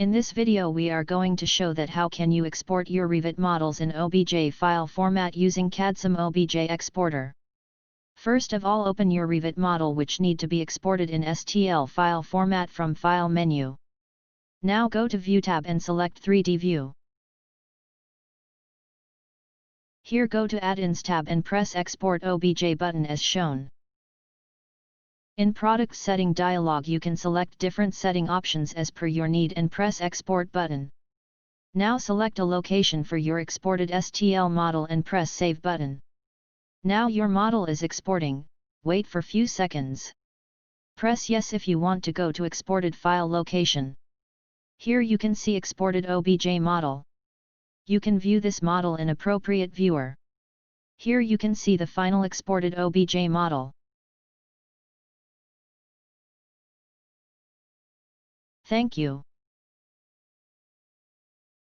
In this video we are going to show that how can you export your Revit models in OBJ file format using Cadsum OBJ Exporter. First of all, open your Revit model which need to be exported in STL file format from File menu. Now go to View tab and select 3D View. Here go to Add-ins tab and press Export OBJ button as shown. In Product Setting dialog you can select different setting options as per your need and press Export button. Now select a location for your exported STL model and press Save button. Now your model is exporting, wait for few seconds. Press Yes if you want to go to exported file location. Here you can see exported OBJ model. You can view this model in appropriate viewer. Here you can see the final exported OBJ model. Thank you.